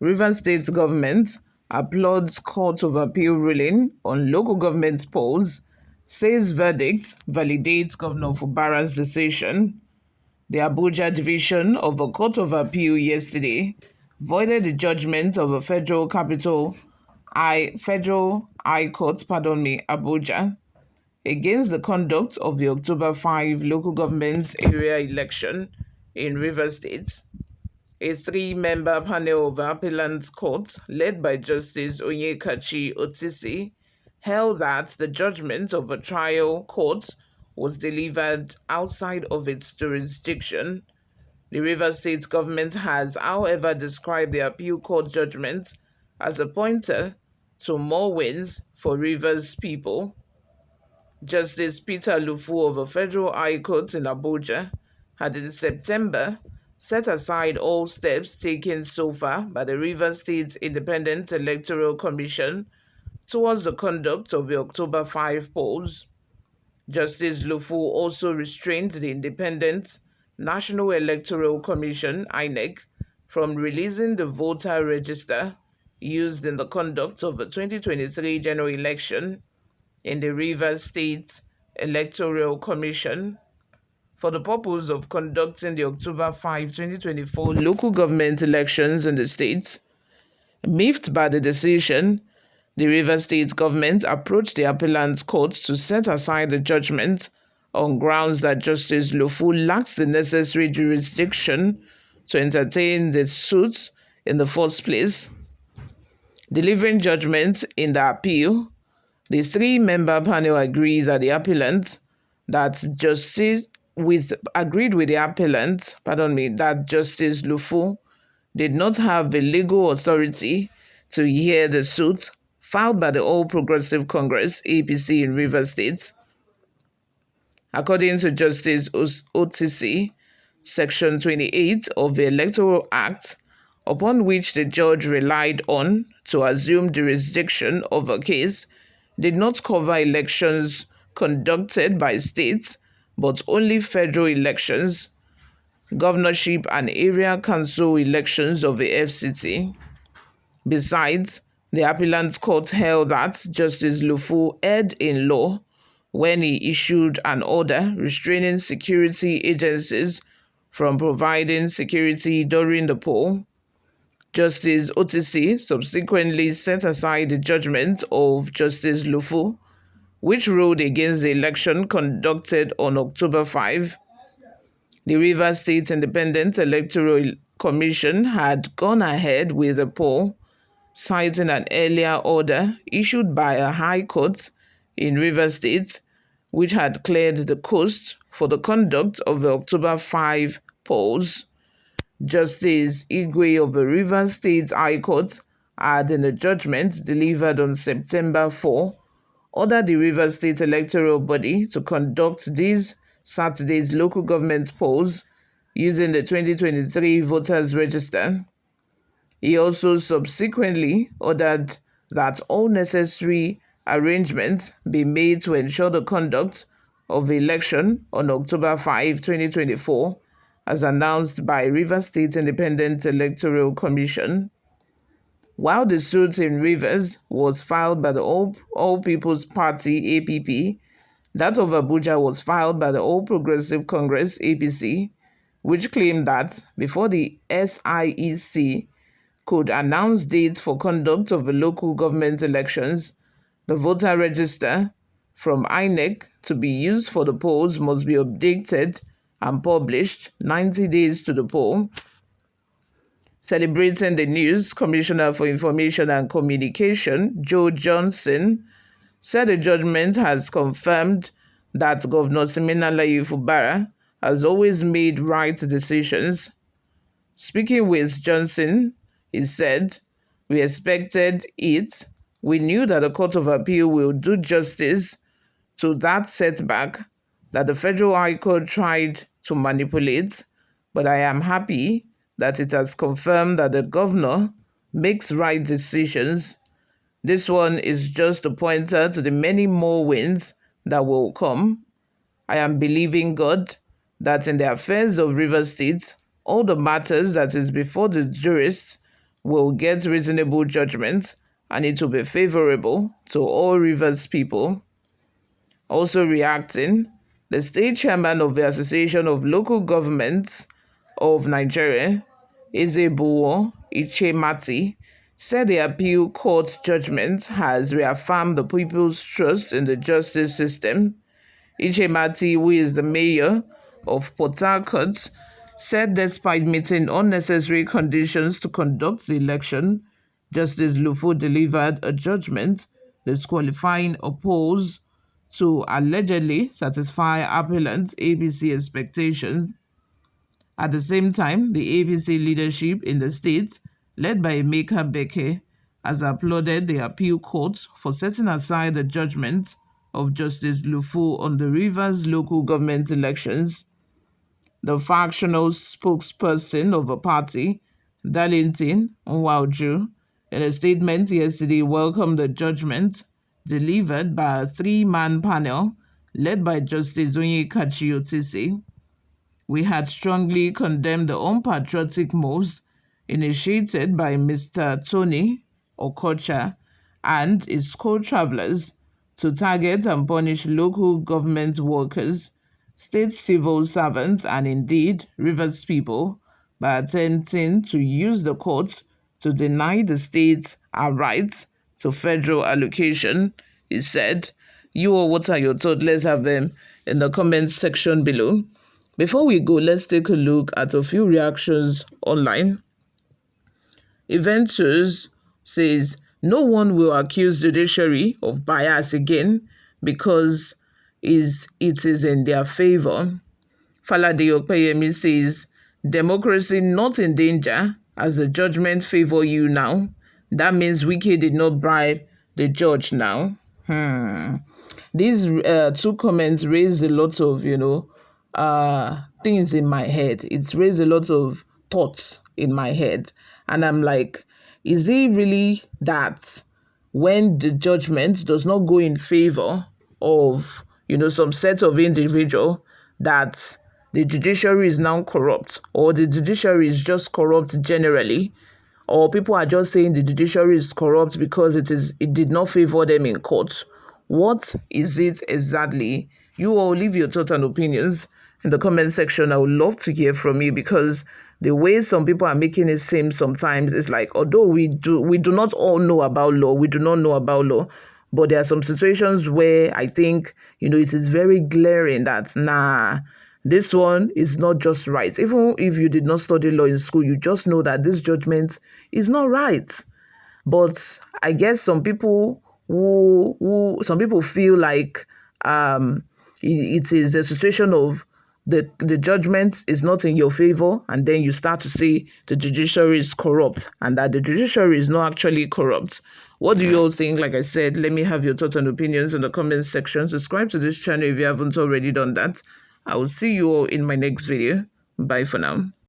Rivers State government applauds Court of Appeal ruling on local government polls, says verdict validates Governor Fubara's decision. The Abuja division of a Court of Appeal yesterday voided the judgment of a Federal High Court, Abuja, against the conduct of the October 5 local government area election in Rivers State. A three-member panel of appellate court, led by Justice Onyekachi Otisi, held that the judgment of a trial court was delivered outside of its jurisdiction. The Rivers State government has, however, described the appeal court judgment as a pointer to more wins for Rivers people. Justice Peter Lufu of the Federal High Court in Abuja had in September set aside all steps taken so far by the Rivers State Independent Electoral Commission towards the conduct of the October 5 polls. Justice Lufu also restrained the Independent National Electoral Commission (INEC) from releasing the voter register used in the conduct of the 2023 general election in the Rivers State Electoral Commission for the purpose of conducting the October 5, 2024 local government elections in the state. Miffed by the decision, the Rivers State government approached the appellate court to set aside the judgment on grounds that Justice Lufu lacks the necessary jurisdiction to entertain the suit in the first place. Delivering judgment in the appeal, the three-member panel agreed that the appellant that Justice Lufu did not have the legal authority to hear the suit filed by the All Progressive Congress (APC) in Rivers State. According to Justice Otisi, Section 28 of the Electoral Act, upon which the judge relied on to assume jurisdiction of a case, did not cover elections conducted by states, but only federal elections, governorship and area council elections of the FCT. Besides, the appellate court held that Justice Lufu erred in law when he issued an order restraining security agencies from providing security during the poll. Justice Otisi subsequently set aside the judgment of Justice Lufu, which ruled against the election conducted on October 5. The Rivers State Independent Electoral Commission had gone ahead with the poll, citing an earlier order issued by a high court in Rivers State, which had cleared the coast for the conduct of the October 5 polls. Justice Igwe of the Rivers State High Court had, in a judgment delivered on September 4, ordered the Rivers State Electoral Body to conduct these Saturday's local government polls using the 2023 voters register. He also subsequently ordered that all necessary arrangements be made to ensure the conduct of the election on October 5, 2024, as announced by Rivers State Independent Electoral Commission. While the suit in Rivers was filed by the All People's Party (APP), that of Abuja was filed by the All Progressive Congress (APC), which claimed that before the SIEC could announce dates for conduct of the local government elections, the voter register from INEC to be used for the polls must be updated and published 90 days to the poll. Celebrating the news, Commissioner for Information and Communication, Joe Johnson, said the judgment has confirmed that Governor Siminalayi Fubara has always made right decisions. Speaking with Johnson, he said, "We expected it. We knew that the Court of Appeal will do justice to that setback that the Federal High Court tried to manipulate, but I am happy that it has confirmed that the governor makes right decisions. This one is just a pointer to the many more wins that will come. I am believing God that in the affairs of Rivers State, all the matters that is before the jurists will get reasonable judgment and it will be favorable to all Rivers people. Also reacting, the state chairman of the Association of Local Governments of Nigeria, Ezebua Ichemati, said the appeal court judgment has reaffirmed the people's trust in the justice system. Ichemati, who is the mayor of Port Harcourt, said despite meeting unnecessary conditions to conduct the election, Justice Lufo delivered a judgment disqualifying oppose to allegedly satisfy appellants' APC expectations. At the same time, the APC leadership in the state, led by Emeka Beke, has applauded the appeal court for setting aside the judgment of Justice Lufo on the Rivers local government elections. The factional spokesperson of the party, Darlington Nwauju, in a statement yesterday welcomed the judgment delivered by a three-man panel led by Justice Onyekachi Otisi. We had strongly condemned the unpatriotic moves initiated by Mr. Tony Okocha and his co-travelers to target and punish local government workers, state civil servants, and indeed Rivers people by attempting to use the court to deny the state our right to federal allocation, he said. You all, what are your thoughts? Let's have them in the comment section below. Before we go, let's take a look at a few reactions online. Eventus says, no one will accuse judiciary of bias again because it is in their favor. Falade Opeyemi says, democracy not in danger as the judgment favor you now. That means Wike did not bribe the judge now. These two comments raised a lot of, things in my head. It's raised a lot of thoughts in my head. And I'm like, is it really that when the judgment does not go in favor of, some set of individual, that the judiciary is now corrupt, or the judiciary is just corrupt generally, or people are just saying the judiciary is corrupt because it did not favor them in court? What is it exactly? You all leave your thoughts and opinions in the comment section. I would love to hear from you, because the way some people are making it seem sometimes is like, although we do not all know about law, but there are some situations where I think, it is very glaring that, this one is not just right. Even if you did not study law in school, you just know that this judgment is not right. But I guess some people feel like it is a situation of the judgment is not in your favor, and then you start to say the judiciary is corrupt, and that the judiciary is not actually corrupt. What do you all think? Like I said, let me have your thoughts and opinions in the comment section. Subscribe to this channel if you haven't already done that. I will see you all in my next video. Bye for now.